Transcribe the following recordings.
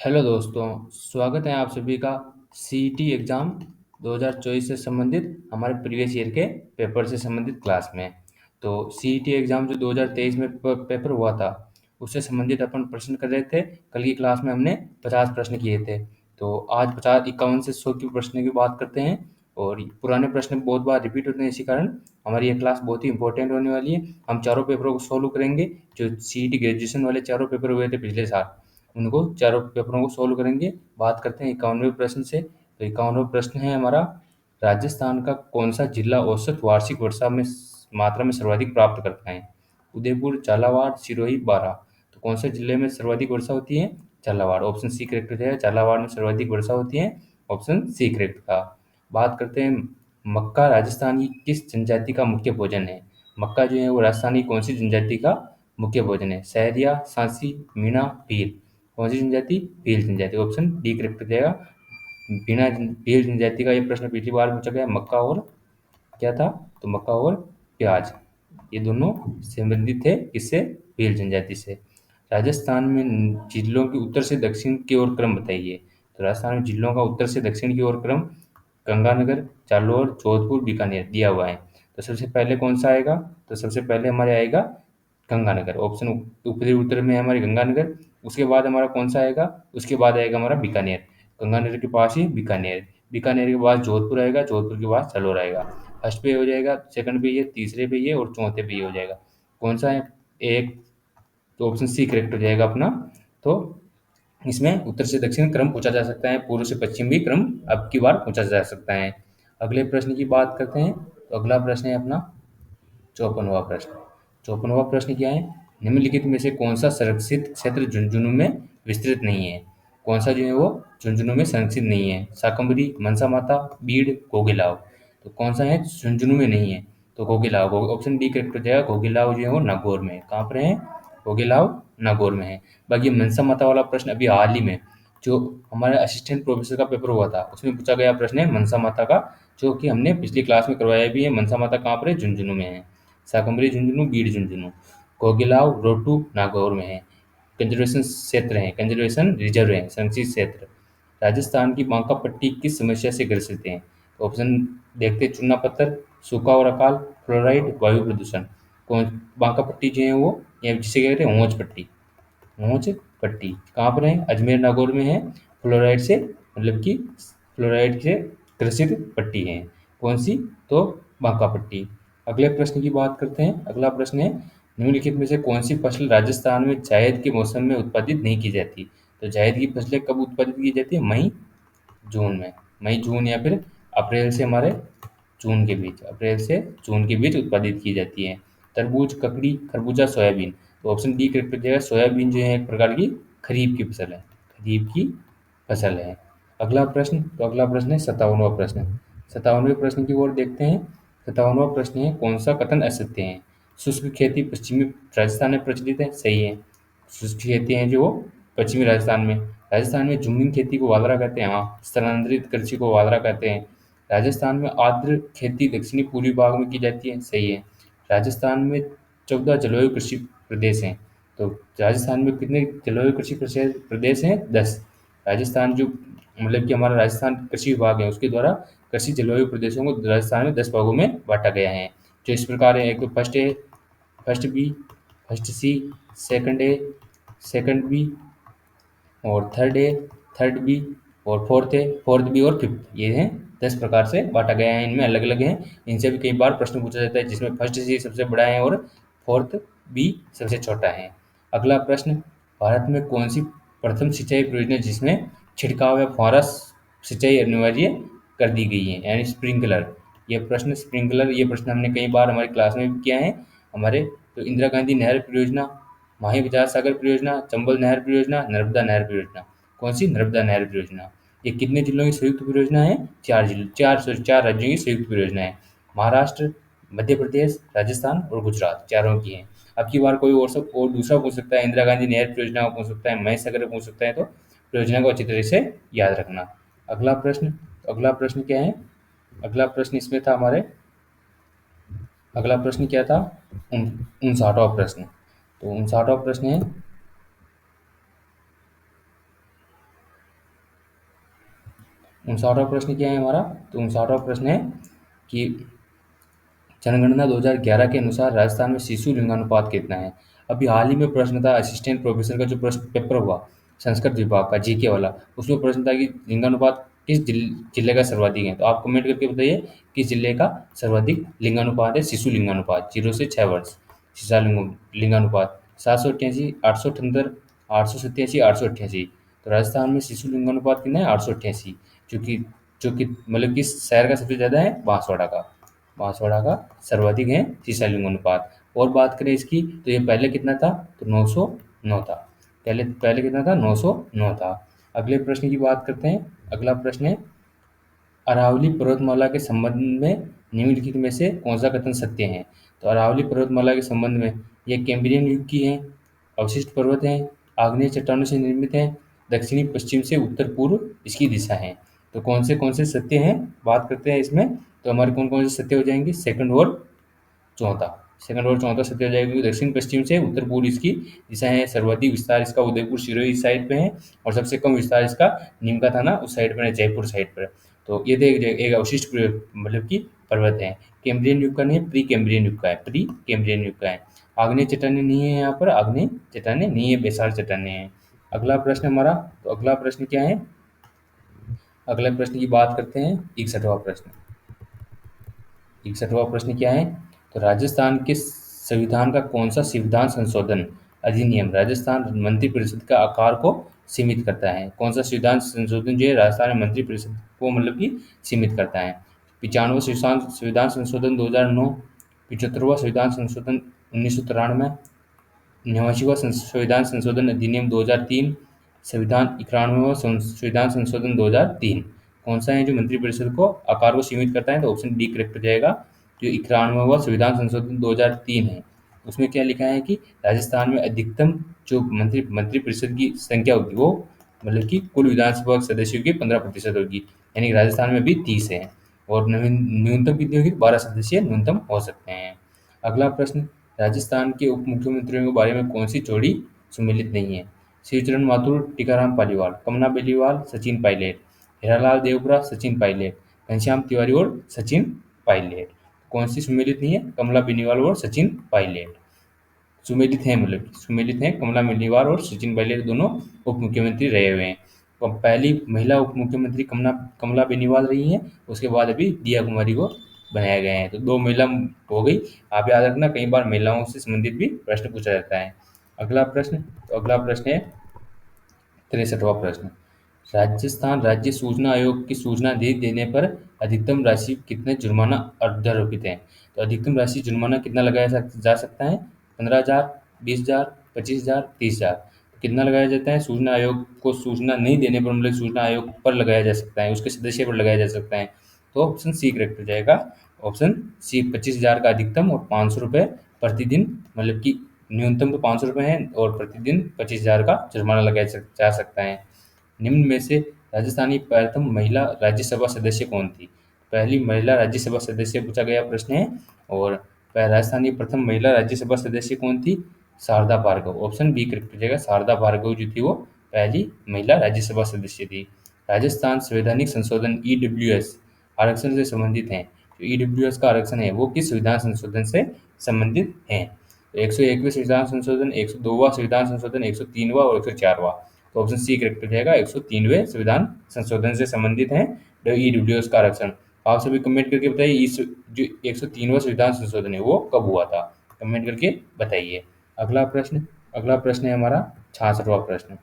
Hello दोस्तों, स्वागत है आप सभी का सीईटी एग्ज़ाम 2024 से संबंधित हमारे प्रीवियस ईयर के पेपर से संबंधित क्लास में। तो सीईटी एग्ज़ाम जो 2023 में पेपर हुआ था, उससे संबंधित अपन प्रश्न कर रहे थे। कल की क्लास में हमने 50 प्रश्न किए थे। तो आज 51 से 100 की प्रश्न की बात करते हैं। और पुराने प्रश्न बहुत बार रिपीट होते हैं, इसी कारण हमारी ये क्लास बहुत ही इंपॉर्टेंट होने वाली है। हम चारों पेपरों को सॉल्व करेंगे। जो सीईटी ग्रेजुएशन वाले चारों पेपर हुए थे पिछले साल, उनको चारों पेपरों को सोल्व करेंगे। बात करते हैं 51वें प्रश्न से। तो 51वां प्रश्न है हमारा, राजस्थान का कौन सा जिला औसत वार्षिक वर्षा में मात्रा में सर्वाधिक प्राप्त करता है? उदयपुर, झालावाड़, सिरोही, बारां। तो कौन से जिले में सर्वाधिक वर्षा होती है? झालावाड़। ऑप्शन सी करेक्ट हो जाएगा, झालावाड़ में सर्वाधिक वर्षा होती है। ऑप्शन सी करेक्ट था। बात करते हैं, मक्का राजस्थान की किस जनजाति का मुख्य भोजन है? मक्का जो है वो राजस्थान की कौन सी जनजाति का मुख्य भोजन है? सहरिया, सांसी, मीणा, भील। कौन सी जनजाति? भील जनजाति। ऑप्शन डी करेक्ट हो जाएगा। भील जनजाति का ये प्रश्न पिछली बार पूछा गया। मक्का और क्या था? तो मक्का और प्याज, ये दोनों संबंधित थे किससे? भील जनजाति से। राजस्थान में जिलों के उत्तर से दक्षिण की ओर क्रम बताइए। तो राजस्थान में जिलों का उत्तर से दक्षिण की ओर क्रम गंगानगर, जालौर, जोधपुर, बीकानेर दिया हुआ है। तो सबसे पहले कौन सा आएगा? तो सबसे पहले हमारे आएगा गंगानगर। ऑप्शन ऊपरी उत्तर में है हमारे गंगानगर। उसके बाद हमारा कौन सा आएगा? उसके बाद आएगा हमारा बीकानेर। गंगानगर के पास ही बीकानेर। बीकानेर के बाद जोधपुर आएगा, जोधपुर के बाद जालौर आएगा। फर्स्ट पे हो जाएगा, सेकंड पे ये, तीसरे पे ये और चौथे पे ये हो जाएगा। कौन सा है? एक, तो ऑप्शन सी करेक्ट हो जाएगा अपना। तो इसमें उत्तर से दक्षिण क्रम पूछा जा सकता है, पूर्व से पश्चिम भी क्रम अब की बार पूछा जा सकता है। अगले प्रश्न की बात करते हैं। तो अगला प्रश्न है अपना 54वां प्रश्न। 54वां प्रश्न क्या है? निम्नलिखित में से कौन सा संरक्षित क्षेत्र झुंझुनू में विस्तृत नहीं है? कौन सा जो है वो झुंझुनू में संरक्षित नहीं है? शाकंभरी, मनसा माता, बीड़, कोगिलाव। तो कौन सा है झुंझुनू में नहीं है? तो कोगिलाव। ऑप्शन डी करेक्ट हो जाएगा। कोगिलाव जो है वो नागौर में है। कहाँ पर है? कोगिलाव नागौर में है। बाकी मनसा माता वाला प्रश्न अभी हाल ही में जो हमारे असिस्टेंट प्रोफेसर का पेपर हुआ था, उसमें पूछा गया प्रश्न है मनसा माता का, जो कि हमने पिछली क्लास में करवाया भी है। मनसा माता कहाँ पर है? झुंझुनू में है। शाकंभरी झुंझुनू, बीड़ झुंझुनू। कोगिलाव रोटू नागौर में है। कंजर्वेशन क्षेत्र है, कंजर्वेशन रिजर्व है, संरक्षित क्षेत्र। राजस्थान की बांका पट्टी किस समस्या से ग्रसित है? तो ऑप्शन देखते हैं, चूना पत्थर, सूखा और अकाल, फ्लोराइड, वायु प्रदूषण। कौन बांका पट्टी जो है वो, या जिसे कहते हैं होंच पट्टी। होंच पट्टी कहाँ पर है? अजमेर नागौर में है। फ्लोराइड से मतलब कि फ्लोराइड से ग्रसित पट्टी है। कौन सी? तो बांका पट्टी। अगले प्रश्न की बात करते हैं। अगला प्रश्न है, निम्नलिखित में से कौन सी फसल राजस्थान में जायद के मौसम में उत्पादित नहीं की जाती? तो जायद की फसलें कब उत्पादित की जाती है? मई जून में। मई जून या फिर अप्रैल से हमारे जून के बीच, अप्रैल से जून के बीच उत्पादित की जाती है। तरबूज, ककड़ी, खरबूजा, सोयाबीन। तो ऑप्शन डी करेक्ट हो जाएगा। सोयाबीन जो है एक प्रकार की खरीफ की फसल है, खरीफ की फसल है। अगला प्रश्न, तो अगला प्रश्न है 57वां प्रश्न। 57वें प्रश्न की ओर देखते हैं। 57वां प्रश्न है, कौन सा कथन असत्य है? शुष्क खेती पश्चिमी राजस्थान में प्रचलित है। सही है। शुष्क खेती है जो पश्चिमी राजस्थान में। राजस्थान में झुम्मिंग खेती को वालरा कहते हैं। हाँ, स्थलांतरित कृषि को वालरा कहते हैं। राजस्थान में आर्द्र खेती दक्षिणी पूर्वी भाग में की जाती है। सही है। राजस्थान में 14 जलवायु कृषि प्रदेश हैं। तो राजस्थान में कितने जलवायु कृषि प्रदेश हैं? 10। राजस्थान जो मतलब कि हमारा राजस्थान कृषि विभाग है, उसके द्वारा कृषि जलवायु प्रदेशों को राजस्थान में 10 भागों में बांटा गया है, जो इस प्रकार है। एक तो first A, first B, first C, second A, second B और थर्ड ए, थर्ड बी और फोर्थ ए, फोर्थ बी और फिफ्थ। ये हैं 10 प्रकार से बांटा गया है। इनमें अलग अलग हैं। इनसे भी कई बार प्रश्न पूछा जाता है, जिसमें फर्स्ट सी सबसे बड़ा है और फोर्थ बी सबसे छोटा है। अगला प्रश्न, भारत में कौन सी प्रथम सिंचाई परियोजना जिसमें छिड़काव या फुहारा सिंचाई अनिवार्य कर दी गई है, यानी स्प्रिंकलर? ये प्रश्न स्प्रिंकलर, ये प्रश्न हमने कई बार हमारी क्लास में भी किया है। हमारे तो इंदिरा गांधी नहर परियोजना, माही विचार सागर परियोजना, चंबल नहर परियोजना, नर्मदा नहर परियोजना। कौन सी? नर्मदा नहर परियोजना। ये कितने जिलों की संयुक्त परियोजना है? 4 जिलों, 4 राज्यों की संयुक्त परियोजना है। महाराष्ट्र, मध्य प्रदेश, राजस्थान और गुजरात, चारों की है। अब की बार कोई और सब और दूसरा पूछ सकता है, इंदिरा गांधी नहर परियोजना को पूछ सकता है, महेश सागर पूछ सकता है। तो परियोजना को अच्छी तरह से याद रखना। अगला प्रश्न, तो अगला प्रश्न क्या है? अगला प्रश्न इसमें था हमारे, अगला प्रश्न क्या था? 59वां प्रश्न। तो 59वां प्रश्न है, 59वां प्रश्न क्या है हमारा? तो 59वां प्रश्न है कि जनगणना 2011 के अनुसार राजस्थान में शिशु लिंगानुपात कितना है? अभी हाल ही में प्रश्न था असिस्टेंट प्रोफेसर का जो प्रश्न पेपर हुआ संस्कृत विभाग का जीके वाला, उसमें प्रश्न था कि लिंगानुपात किस जिले का सर्वाधिक है? तो आप कमेंट करके बताइए किस जिले का सर्वाधिक लिंगानुपात है शिशु लिंगानुपात 0 से 6 वर्ष शिशा लिंगानुपात 788, 878, 887, 888। तो राजस्थान में शिशु लिंगानुपात कितना है? 888, जो कि मतलब किस शहर का सबसे ज़्यादा है? बांसवाड़ा का सर्वाधिक है शीशा लिंगानुपात। और बात करें इसकी तो ये पहले कितना था? तो 909 था। पहले पहले कितना था? 909 था। अगले प्रश्न की बात करते हैं। अगला प्रश्न है अरावली पर्वतमाला के संबंध में निम्नलिखित में से कौन सा कथन सत्य है? तो अरावली पर्वतमाला के संबंध में ये कैम्ब्रियन युग की है, अवशिष्ट पर्वत हैं, आग्नेय चट्टानों से निर्मित है, दक्षिणी पश्चिम से उत्तर पूर्व इसकी दिशा है। तो कौन से सत्य हैं बात करते हैं इसमें। तो हमारे कौन कौन से सत्य हो जाएंगे? चौथा सेकंड और चौथा सत्य हो जाएगा क्योंकि दक्षिण पश्चिम से उत्तर पूर्व इसकी दिशा है। सर्वाधिक विस्तार इसका उदयपुर सिरोही इस साइड पे है और सबसे कम विस्तार इसका नीमका थाना उस साइड पर है, जयपुर साइड पर। तो ये तो एक अवशिष्ट मतलब कि पर्वत है। कैम्ब्रियन युग का नहीं है, प्री कैम्ब्रियन युग का है, प्री कैम्ब्रियन युग का है। आग्नेय चट्टानें नहीं है, यहाँ पर आग्नेय चट्टानें नहीं है, बेसार चट्टानें हैं। अगला प्रश्न हमारा, तो अगला प्रश्न क्या है? अगले प्रश्न की बात करते हैं। 61वां प्रश्न। 61वां प्रश्न क्या है? तो राजस्थान के संविधान का कौन सा संविधान संशोधन अधिनियम राजस्थान मंत्रिपरिषद का आकार को सीमित करता है? कौन सा संविधान संशोधन जो है राजस्थान मंत्रिपरिषद को मतलब कि सीमित करता है? 95वां संविधान संशोधन 2009, 75वां संविधान संशोधन 1993, 89वां संविधान संशोधन अधिनियम 2003, संविधान 91वां संविधान संशोधन 2003। कौन सा है जो मंत्रिपरिषद को आकार को सीमित करता है? तो ऑप्शन डी करेक्ट हो जाएगा। जो 91वां संविधान संशोधन 2003 है उसमें क्या लिखा है कि राजस्थान में अधिकतम जो मंत्रिपरिषद की संख्या होगी वो मतलब कि कुल विधानसभा सदस्यों की 15% होगी, यानी कि राजस्थान में भी 30 है। और न्यूनतम कितनी होगी? 12 सदस्य न्यूनतम हो सकते हैं। अगला प्रश्न, राजस्थान के उप मुख्यमंत्रियों के बारे में कौन सी जोड़ी सुमेलित नहीं है? शिवचरण माथुर, टीकाराम पालीवाल, कमला बेलीवाल, सचिन पायलट, हीरालाल देवबरा, सचिन पायलट, घनश्याम तिवारी और सचिन पायलट। कौन सी सुमेलित नहीं है? कमला बेनीवाल और सचिन पायलट सुमेलित हैं, मतलब सुमेलित हैं। कमला बेनीवाल और सचिन पायलट दोनों उप मुख्यमंत्री रहे हुए हैं। तो पहली महिला उप मुख्यमंत्री कमला कमला बेनीवाल रही हैं। उसके बाद अभी दिया कुमारी को बनाया गया है। तो दो महिला हो गई। आप याद रखना कई बार महिलाओं से संबंधित भी प्रश्न पूछा जाता है। अगला प्रश्न, तो अगला प्रश्न है 63वां प्रश्न। राजस्थान राज्य सूचना आयोग की सूचना दे देने पर अधिकतम राशि कितने जुर्माना अध्यारोपित है? तो अधिकतम राशि जुर्माना कितना लगाया जा सकता है? 15,000, 20,000, 25,000, 30,000। कितना लगाया जाता है? सूचना आयोग को सूचना नहीं देने पर मतलब सूचना आयोग पर लगाया जा सकता है, उसके सदस्य पर लगाया जा सकता है। तो ऑप्शन सी करेक्ट हो जाएगा। ऑप्शन सी 25,000 का अधिकतम और 500 रुपये प्रतिदिन, मतलब कि न्यूनतम तो 500 रुपये है और प्रतिदिन 25,000 का जुर्माना लगाया जा सकता है। निम्न में से राजस्थानी प्रथम महिला राज्यसभा सदस्य कौन थी? पहली महिला राज्यसभा सदस्य पूछा गया प्रश्न है। और राजस्थान की प्रथम महिला राज्यसभा सदस्य कौन थी? Sharda Bhargava. Option B correct हो जाएगा। शारदा भार्गव जो थी वो पहली महिला राज्यसभा सदस्य थी। राजस्थान संवैधानिक संशोधन ईडब्ल्यूएस आरक्षण से संबंधित हैं। जो ईडब्ल्यूएस का आरक्षण है वो किस संविधान संशोधन से संबंधित है? तो 101वें संविधान संशोधन, 102वां संविधान संशोधन, 103वां और 104वां। तो ऑप्शन सी करेक्ट हो जाएगा। 103वें संविधान संशोधन से संबंधित है ईडब्ल्यूएस का आरक्षण। आप सभी कमेंट करके बताइए इस जो 103वां संविधान संशोधन है वो कब हुआ था? कमेंट करके बताइए। अगला प्रश्न है हमारा 66वां प्रश्न।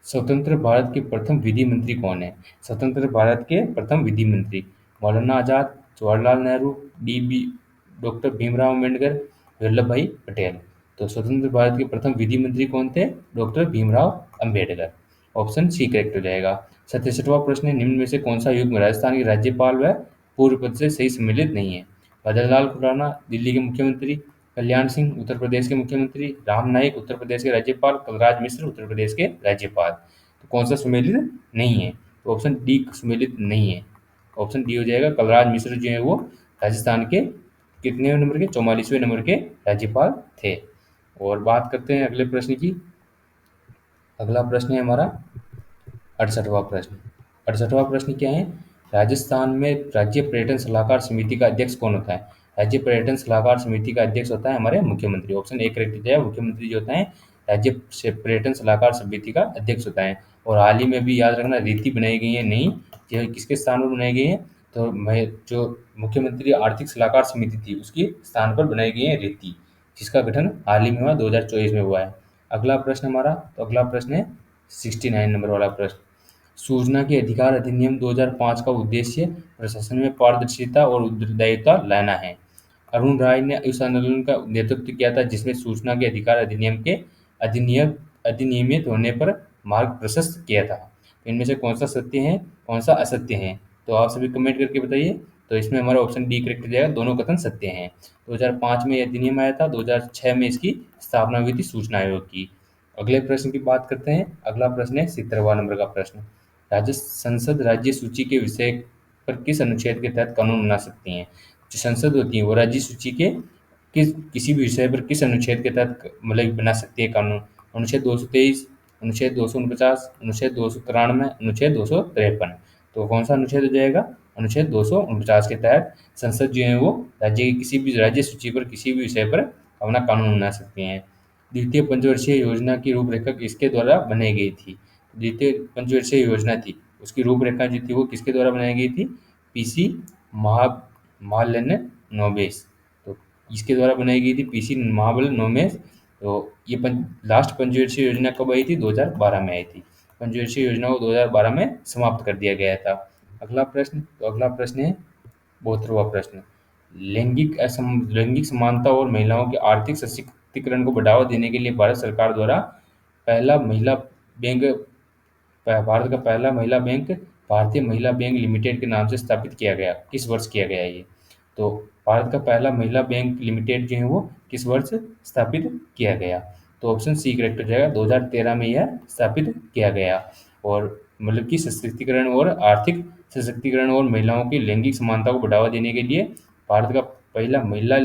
स्वतंत्र भारत के प्रथम विधि मंत्री कौन है? स्वतंत्र भारत के प्रथम विधि मंत्री Maulana Azad, Jawaharlal Nehru, D B doctor Bhimrao Ambedkar, Vallabh Bhai Patel. तो स्वतंत्र भारत के प्रथम विधि मंत्री कौन थे? Doctor Bhimrao Ambedkar. Option C correct हो जाएगा। 67वां प्रश्न है निम्न में से कौन सा युग में राजस्थान के राज्यपाल व पूर्व पद से सही सम्मिलित नहीं है? भद्रलाल खुराना दिल्ली के मुख्यमंत्री, कल्याण सिंह उत्तर प्रदेश के मुख्यमंत्री, राम नाईक उत्तर प्रदेश के राज्यपाल, कलराज मिश्र उत्तर प्रदेश के राज्यपाल। तो कौन सा सुमेलित नहीं है? तो ऑप्शन डी सुमेलित नहीं है। ऑप्शन डी हो जाएगा। कलराज मिश्र जो है वो राजस्थान के कितने नंबर के? 44वें नंबर के राज्यपाल थे। और बात करते हैं अगले प्रश्न की। अगला प्रश्न है हमारा 68वां प्रश्न। 68वां प्रश्न क्या है? राजस्थान में राज्य पर्यटन सलाहकार समिति का अध्यक्ष कौन होता है? राज्य पर्यटन सलाहकार समिति का अध्यक्ष होता है हमारे मुख्यमंत्री। ऑप्शन ए करेक्ट हो जाएगा। मुख्यमंत्री जो होता है राज्य पर्यटन सलाहकार समिति का अध्यक्ष होता है। और हाल ही में भी याद रखना, रीति बनाई गई है नई, ये किसके स्थान पर बनाई गई है? तो मैं जो मुख्यमंत्री आर्थिक सलाहकार समिति थी उसकी स्थान पर बनाई गई है रीति, जिसका गठन हाल ही में हुआ, 2024 में हुआ है। अगला प्रश्न हमारा, तो अगला प्रश्न है 69 नंबर वाला प्रश्न। सूचना के अधिकार अधिनियम 2005 का उद्देश्य प्रशासन में पारदर्शिता और उत्तरदायिता लाना है। अरुण राय ने इस आंदोलन का नेतृत्व किया था जिसमें सूचना के अधिकार अधिनियम के अधिनियम अधिनियमित होने पर मार्ग प्रशस्त किया था। तो इनमें से कौन सा सत्य है, कौन सा असत्य है? तो आप सभी कमेंट करके बताइए। तो इसमें हमारा ऑप्शन डी करेक्ट हो जाएगा, दोनों कथन सत्य हैं। 2005 में यह अधिनियम आया था, 2006 में इसकी स्थापना हुई थी सूचना आयोग की। अगले प्रश्न की बात करते हैं। अगला प्रश्न है 70वां नंबर का प्रश्न। राज्य संसद राज्य सूची के विषय पर किस अनुच्छेद के तहत कानून बना सकती हैं? जो संसद होती है वो राज्य सूची के किसी भी विषय पर किस अनुच्छेद के तहत मतलब बना सकती है कानून? अनुच्छेद 223, अनुच्छेद 249, अनुच्छेद 293, अनुच्छेद 253। तो कौन सा अनुच्छेद हो जाएगा? अनुच्छेद 249 के तहत संसद जो है वो राज्य की किसी भी राज्य सूची पर किसी भी विषय पर अपना कानून बना सकती हैं। द्वितीय पंचवर्षीय योजना की रूपरेखा किसके द्वारा बनाई गई थी? द्वितीय पंचवर्षीय योजना थी, उसकी रूपरेखा जो थी वो किसके द्वारा बनाई गई थी? पीसी महा महालन नोबेस। तो इसके द्वारा बनाई गई थी, पीसी महाबल नोबेस। तो ये लास्ट पंचवर्षीय योजना कब आई थी? 2012 में आई थी। पंचवर्षीय योजना को 2012 में समाप्त कर दिया गया था। अगला प्रश्न, तो अगला प्रश्न है 72वां प्रश्न। लैंगिक समानता और महिलाओं के आर्थिक सशक्तिकरण को बढ़ावा देने के लिए भारत सरकार द्वारा पहला महिला बैंक भारत का पहला महिला बैंक भारतीय महिला बैंक लिमिटेड के नाम से स्थापित किया गया। किस वर्ष किया गया ये? तो भारत का पहला महिला बैंक लिमिटेड जो है वो किस वर्ष स्थापित किया गया? तो ऑप्शन सी करेक्ट हो जाएगा, 2013 में यह स्थापित किया गया। और मतलब कि सशक्तिकरण और आर्थिक सशक्तिकरण और महिलाओं की लैंगिक समानता को बढ़ावा देने के लिए भारत का पहला महिला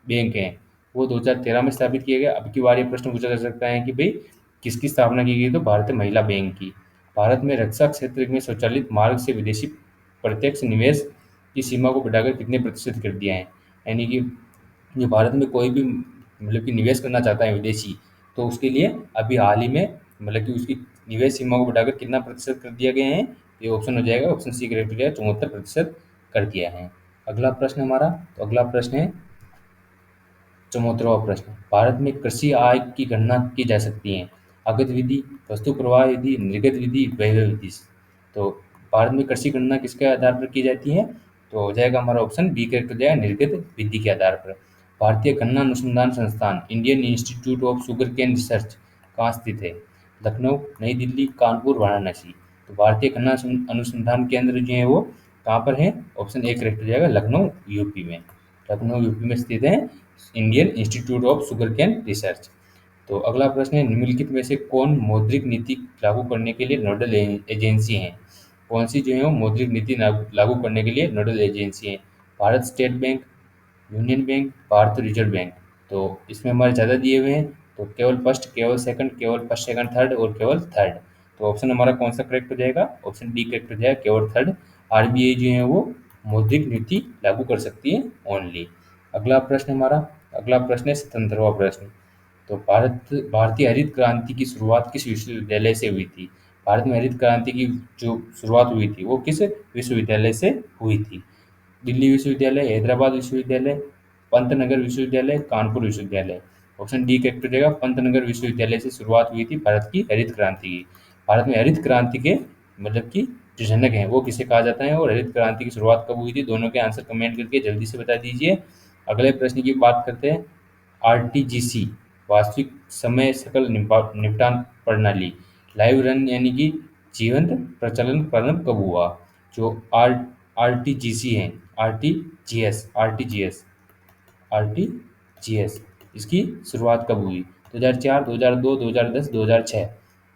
बैंक है वो 2013 में स्थापित किया गया। अब की बार ये प्रश्न पूछा जा सकता है कि भाई किसकी स्थापना की गई? तो भारतीय महिला बैंक की। भारत में रक्षा क्षेत्र में स्वचालित मार्ग से विदेशी प्रत्यक्ष निवेश की सीमा को बढ़ाकर कितने प्रतिशत कर दिया है? यानी कि जो भारत में कोई भी मतलब कि निवेश करना चाहता है विदेशी, तो उसके लिए अभी हाल ही में मतलब कि उसकी निवेश सीमा को बढ़ाकर कितना प्रतिशत कर दिया गया है? ये ऑप्शन हो जाएगा, ऑप्शन सी करेक्ट हो जाएगा, 74% कर दिया है। अगला प्रश्न हमारा, तो अगला प्रश्न है 74वां प्रश्न। भारत में कृषि आय की गणना की जा सकती है? आगत विधि, वस्तु प्रवाह विधि, निर्गत विधि, वैभव विधि। तो भारत में कृषि गणना किसके आधार पर की जाती है? तो हो जाएगा हमारा ऑप्शन बी करेक्ट हो जाएगा, निर्गत विधि के आधार पर। भारतीय गन्ना अनुसंधान संस्थान Indian Institute of Sugar Cane Research कहाँ स्थित है? लखनऊ, नई दिल्ली, कानपुर, वाराणसी। तो भारतीय गन्ना अनुसंधान केंद्र जो है वो कहाँ पर है? ऑप्शन ए करेक्ट हो जाएगा, लखनऊ यूपी में। लखनऊ यूपी में स्थित है Indian Institute of Sugar Cane Research. तो अगला प्रश्न है, निम्नलिखित में से कौन मौद्रिक नीति लागू करने के लिए नोडल एजेंसी हैं? कौन सी जो है वो मौद्रिक नीति लागू करने के लिए नोडल एजेंसी हैं? Bharat state bank, union bank, Bharat reserve bank. तो इसमें हमारे ज़्यादा दिए हुए हैं, तो केवल फर्स्ट, केवल सेकंड, केवल फर्स्ट सेकंड थर्ड और केवल थर्ड। तो ऑप्शन हमारा कौन सा करेक्ट हो जाएगा? ऑप्शन डी करेक्ट हो जाएगा, केवल थर्ड। आरबीआई जो है वो मौद्रिक नीति लागू कर सकती है ओनली। अगला प्रश्न हमारा, अगला प्रश्न है 77वां प्रश्न। तो भारतीय हरित क्रांति की शुरुआत किस विश्वविद्यालय से हुई थी? भारत में हरित क्रांति की जो शुरुआत हुई थी वो किस विश्वविद्यालय से हुई थी? दिल्ली विश्वविद्यालय, हैदराबाद विश्वविद्यालय, पंतनगर विश्वविद्यालय, कानपुर विश्वविद्यालय। ऑप्शन डी करेक्ट हो जाएगा, पंतनगर विश्वविद्यालय से शुरुआत हुई थी भारत की हरित क्रांति की। भारत में हरित क्रांति के मतलब कि जो जनक हैं वो किसे कहा जाता है और हरित क्रांति की शुरुआत कब हुई थी? दोनों के आंसर कमेंट करके जल्दी से बता दीजिए। अगले प्रश्न की बात करते हैं। आरटीजीसी वास्तविक समय सकल निपटान प्रणाली लाइव रन यानी कि जीवंत प्रचलन प्रारंभ कब हुआ? जो आरटीजीसी है, आरटीजीएस इसकी शुरुआत कब हुई? 2004, 2002, 2010, 2006।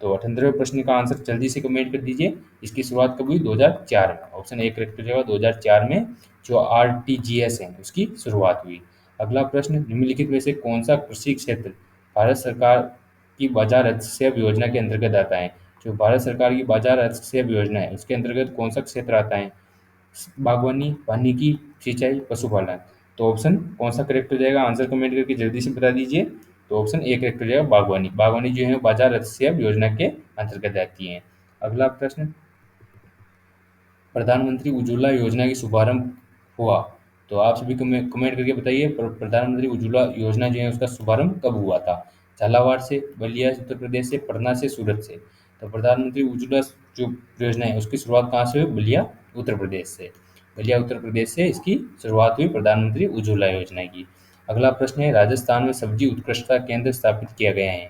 तो 98वें प्रश्न का आंसर जल्दी से कमेंट कर दीजिए। इसकी शुरुआत कब हुई? 2004 में। ऑप्शन ए करेक्ट हो जाएगा, 2004 में जो आरटीजीएस है उसकी शुरुआत हुई। अगला प्रश्न, निम्नलिखित में से कौन सा कृषि क्षेत्र भारत सरकार की बाजार हस्तक्षेप योजना के अंतर्गत आता है? जो भारत सरकार की बाजार हस्तक्षेप योजना है उसके अंतर्गत कौन सा क्षेत्र आता है? बागवानी, वानिकी, सिंचाई, पशुपालन। तो ऑप्शन कौन सा करेक्ट हो जाएगा? आंसर कमेंट करके जल्दी से बता दीजिए। तो ऑप्शन ए करेक्ट हो जाएगा, बागवानी। बागवानी जो है बाजार हस्तक्षेप योजना के अंतर्गत आती है। अगला प्रश्न, प्रधानमंत्री उज्ज्वला योजना की शुभारंभ हुआ। तो आप सभी कमेंट करके बताइए, प्रधानमंत्री उज्ज्वला योजना जो है उसका शुभारंभ कब हुआ था? झालावाड़ से, बलिया उत्तर प्रदेश से, पटना से, सूरत से। तो प्रधानमंत्री उज्ज्वला जो योजना है उसकी शुरुआत कहाँ से हुई? बलिया उत्तर प्रदेश से। बलिया उत्तर प्रदेश से इसकी शुरुआत हुई प्रधानमंत्री उज्ज्वला योजना की। अगला प्रश्न है, राजस्थान में सब्जी उत्कृष्टता केंद्र स्थापित किया गया है।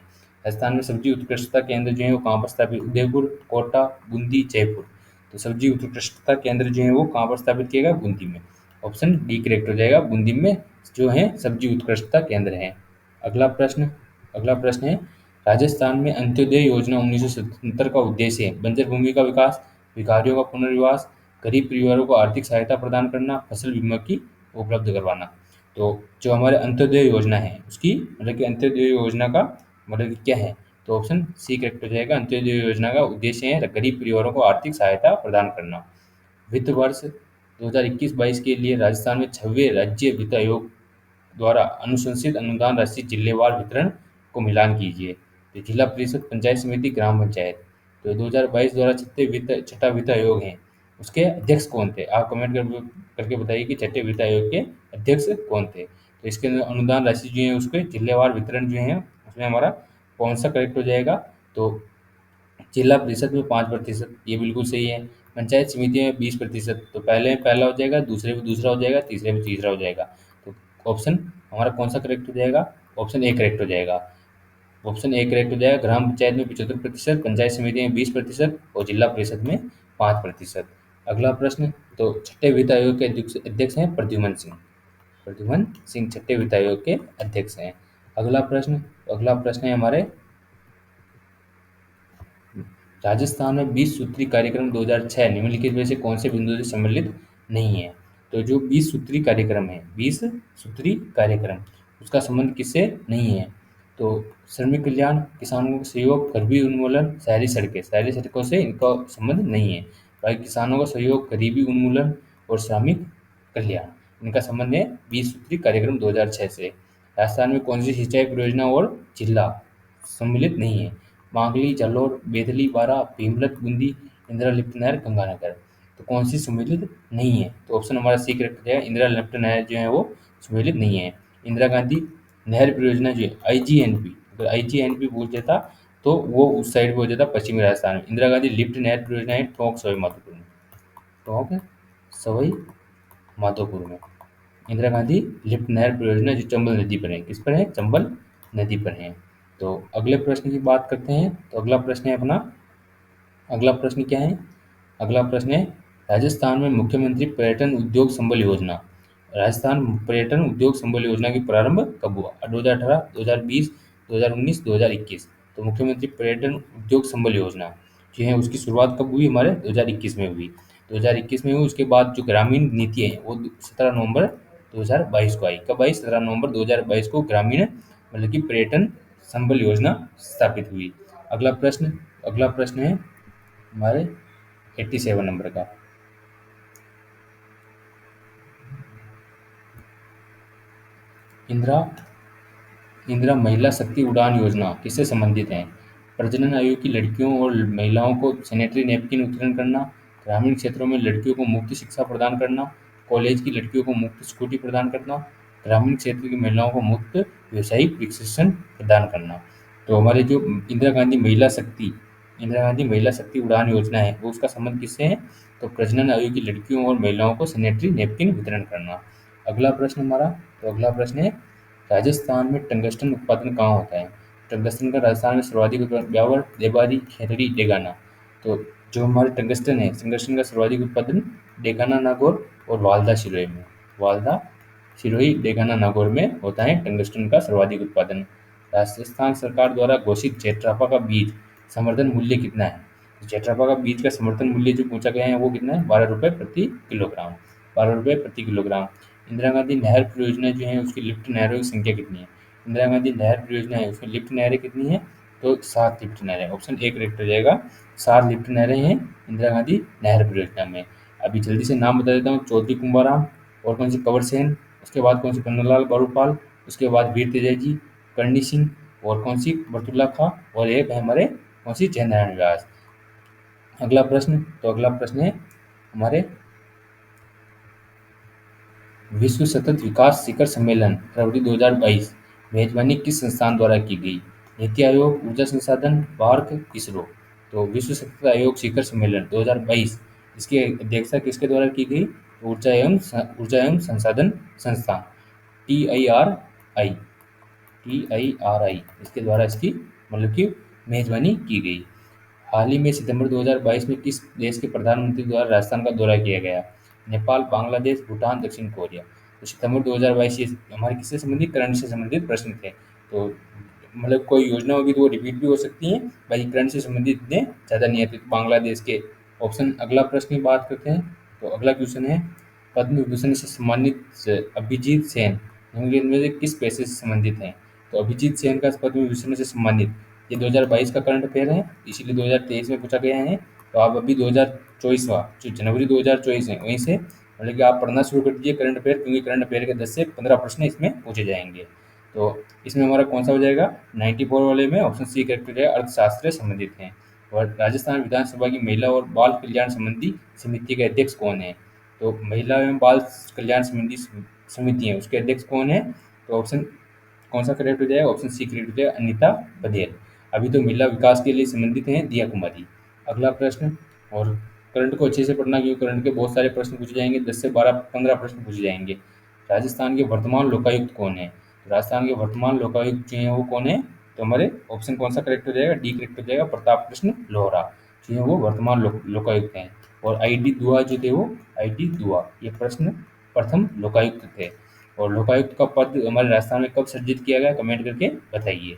राजस्थान में सब्जी उत्कृष्टता केंद्र जो है वो कहाँ पर स्थापित? उदयपुर, कोटा, बूंदी, जयपुर। तो सब्जी उत्कृष्टता केंद्र जो है वो कहाँ पर स्थापित किया गया? बूंदी में। ऑप्शन डी करेक्ट हो जाएगा, बूंदी में जो है सब्जी उत्कृष्टता केंद्र है। अगला प्रश्न अगला प्रश्न है, राजस्थान में अंत्योदय योजना 1977 का उद्देश्य है बंजर भूमि का विकास, भिखारियों का पुनर्वास, गरीब परिवारों को आर्थिक सहायता प्रदान करना, फसल बीमा की उपलब्ध करवाना। तो जो हमारे अंत्योदय योजना है उसकी मतलब कि अंत्योदय योजना का मतलब कि क्या है? तो ऑप्शन सी करेक्ट हो जाएगा, अंत्योदय योजना का उद्देश्य है गरीब परिवारों को आर्थिक सहायता प्रदान करना। वित्त वर्ष 2021-22 के लिए राजस्थान में 6वें राज्य वित्त आयोग द्वारा अनुशंसित अनुदान राशि जिलेवार वितरण को मिलान कीजिए। तो जिला परिषद, पंचायत समिति, ग्राम पंचायत। तो 2022 द्वारा छठा वित्त आयोग है उसके अध्यक्ष कौन थे? आप कमेंट करके बताइए कि छठे वित्त आयोग के अध्यक्ष कौन थे? तो इसके अंदर अनुदान राशि जो है उसके जिलेवार वितरण जो है उसमें हमारा कौन सा करेक्ट हो जाएगा? तो जिला परिषद में 5%, ये बिल्कुल सही है। पंचायत समिति में 20%, तो पहले में पहला हो जाएगा, दूसरे में दूसरा हो जाएगा, तीसरे में तीसरा हो जाएगा। तो ऑप्शन हमारा कौन सा करेक्ट हो जाएगा? ऑप्शन ए करेक्ट हो जाएगा। ऑप्शन ए करेक्ट हो जाएगा, ग्राम पंचायत में 75%, पंचायत समिति में 20% और जिला परिषद में 5%। अगला प्रश्न, तो छठे वित्त आयोग के अध्यक्ष हैं प्रद्युमन सिंह। प्रद्युमन सिंह छठे वित्त आयोग के अध्यक्ष हैं। अगला प्रश्न है हमारे, राजस्थान में 20 सूत्री कार्यक्रम 2006 निम्नलिखित में से कौन से बिंदु से सम्मिलित नहीं है? तो जो 20 सूत्री कार्यक्रम है, 20 सूत्री कार्यक्रम उसका संबंध किससे नहीं है? तो श्रमिक कल्याण, किसानों का सहयोग, गरीबी उन्मूलन, शहरी सड़कों से इनका संबंध नहीं है। भाई किसानों का सहयोग, गरीबी उन्मूलन और श्रमिक कल्याण इनका संबंध है 20 सूत्री कार्यक्रम 2006 से। राजस्थान में कौन सी सिंचाई परियोजना और जिला सम्मिलित नहीं है? मांगली, जालोर, बेदली, बारा, भीमलत, बूंदी, इंदिरा लिफ्ट नहर, गंगानगर। तो कौन सी सम्मिलित नहीं है? तो ऑप्शन हमारा सी करेक्ट हो जाएगा, इंदिरा लिफ्ट नहर जो है वो सम्मिलित नहीं है। इंदिरा गांधी नहर परियोजना जो है आईजीएनपी, अगर आईजीएनपी बोल देता तो वो उस साइड पे हो जाता पश्चिमी राजस्थान में। इंदिरा गांधी लिफ्ट नहर परियोजना है टोंक सवाई माधोपुर में। टोंक सवाई माधोपुर में इंदिरा गांधी लिफ्ट नहर परियोजना जो चंबल नदी पर है, किस पर है? चंबल नदी पर है। तो अगले प्रश्न की बात करते हैं। तो अगला प्रश्न है अपना, अगला प्रश्न क्या है? अगला प्रश्न है, राजस्थान में मुख्यमंत्री पर्यटन उद्योग संबल योजना, राजस्थान पर्यटन उद्योग संबल योजना की प्रारंभ कब हुआ? 2018, 2020, 2019, 2021। तो मुख्यमंत्री पर्यटन उद्योग संबल योजना जो है उसकी शुरुआत कब हुई? हमारे 2021 में हुई। 2021 में हुई। उसके बाद जो ग्रामीण नीति है वो 17 नवंबर 2022 को आई। कब आई? 17 नवंबर 2022 को ग्रामीण मतलब कि पर्यटन संबल योजना स्थापित हुई। अगला प्रश्न है हमारे 87 नंबर का। इंदिरा इंदिरा महिला शक्ति उड़ान योजना किससे संबंधित है? प्रजनन आयु की लड़कियों और महिलाओं को सैनिटरी नैपकिन वितरण करना, ग्रामीण क्षेत्रों में लड़कियों को मुफ्त शिक्षा प्रदान करना, कॉलेज की लड़कियों को मुफ्त स्कूटी प्रदान करना, ग्रामीण क्षेत्र की महिलाओं को मुफ्त व्यावसायिक प्रशिक्षण प्रदान करना। तो हमारे जो इंदिरा गांधी महिला शक्ति उड़ान योजना है वो उसका संबंध किससे है? तो प्रजनन आयु की लड़कियों और महिलाओं को सैनिटरी नैपकिन वितरण करना। अगला प्रश्न हमारा, तो अगला प्रश्न है, राजस्थान में टंगस्टन उत्पादन कहाँ होता है? टंगस्टन का राजस्थान में सर्वाधिक उत्पादन ब्यावर, देवारी, खेतड़ी, डेगाना। तो जो हमारे टंगस्टन का सर्वाधिक उत्पादन डेगाना, नागौर और वालदा सिरोही में, वालदा सिरोही, डेगाना, नागौर में होता है टंगस्टन का सर्वाधिक उत्पादन। राजस्थान सरकार द्वारा घोषित जेट्राफा का बीज समर्थन मूल्य कितना है? तो जेट्राफा का बीज का समर्थन मूल्य जो पूछा गया है वो कितना है? 12 रुपये प्रति किलोग्राम। 12 रुपये प्रति किलोग्राम। इंदिरा गांधी नहर परियोजना जो है उसकी लिफ्ट नहरों की संख्या कितनी है? इंदिरा गांधी नहर परियोजना है उसकी लिफ्ट नहरें कितनी है? तो 7 लिफ्ट नहरें। ऑप्शन ए करेक्ट हो जाएगा, 7 लिफ्ट नहरें हैं इंदिरा गांधी नहर परियोजना में। अभी जल्दी से नाम बता देता हूँ, चौधरी कुंभाराम, और कौन सी कंवर सेन, उसके बाद कौन सी कन्नूलाल बारूपाल, उसके बाद वीर तेजाजी जी, करणी सिंह, और कौन सी बरतुल्ला खां, और एक है हमारे कौन सी जयनारायण व्यास। अगला प्रश्न, तो अगला प्रश्न है हमारे, विश्व सतत विकास शिखर सम्मेलन फरवरी 2022 मेजबानी किस संस्थान द्वारा की गई? नीति आयोग, ऊर्जा संसाधन, भारत, इसरो। तो विश्व सतत आयोग शिखर सम्मेलन 2022 इसकी अध्यक्षता किसके द्वारा की गई? ऊर्जा एवं संसाधन संस्थान, TIRI, TIRI इसके द्वारा इसकी मतलब कि मेजबानी की गई। हाल ही में सितंबर 2022 में किस देश के प्रधानमंत्री द्वारा राजस्थान का दौरा किया गया? नेपाल, बांग्लादेश, भूटान, दक्षिण कोरिया। तो सितंबर 2022 ये हमारे किससे संबंधित, करंट से संबंधित प्रश्न थे। तो मतलब कोई योजना होगी तो वो रिपीट भी हो सकती है, बाकी करंट से संबंधित इतने ज़्यादा नहीं आते। तो बांग्लादेश के ऑप्शन, अगला प्रश्न की बात करते हैं। तो अगला क्वेश्चन है, पद्म विभूषण से सम्मानित अभिजीत सेन निम्नलिखित में से किस पेशे से संबंधित हैं? तो अभिजीत सेन का पद्म विभूषण से सम्मानित, ये 2022 का करंट अफेयर है, इसीलिए 2023 में पूछा गया है। तो आप अभी 2024वां जो जनवरी 2024 है वहीं से मतलब कि आप पढ़ना शुरू कर दीजिए करंट अफेयर, क्योंकि करंट अफेयर के 10 से 15 प्रश्न इसमें पूछे जाएंगे। तो इसमें हमारा कौन सा हो जाएगा? 94 वाले में ऑप्शन सी करेक्ट हो जाएगा, अर्थशास्त्र से संबंधित हैं। और राजस्थान विधानसभा की महिला और बाल कल्याण संबंधी समिति के अध्यक्ष कौन है? तो महिला एवं बाल कल्याण संबंधी समिति है, उसके अध्यक्ष कौन है? तो ऑप्शन कौन सा करेक्ट हो जाएगा? ऑप्शन सी करेक्ट हो जाएगा, अनिता बघेल। अभी तो महिला विकास के लिए संबंधित हैं दिया कुमारी। अगला प्रश्न, और करंट को अच्छे से पढ़ना क्योंकि करंट के बहुत सारे प्रश्न पूछे जाएंगे, 10 से 12-15 प्रश्न पूछे जाएंगे। राजस्थान के वर्तमान लोकायुक्त कौन है? राजस्थान के वर्तमान लोकायुक्त जो है वो कौन है? तो हमारे ऑप्शन कौन सा करेक्ट हो जाएगा? डी करेक्ट हो जाएगा, प्रताप कृष्ण लोहरा जो है वो वर्तमान लोकायुक्त हैं। और ID दुआ जो थे वो ID दुआ, ये प्रश्न प्रथम लोकायुक्त थे। और लोकायुक्त का पद हमारे राजस्थान में कब सृजित किया गया? कमेंट करके बताइए।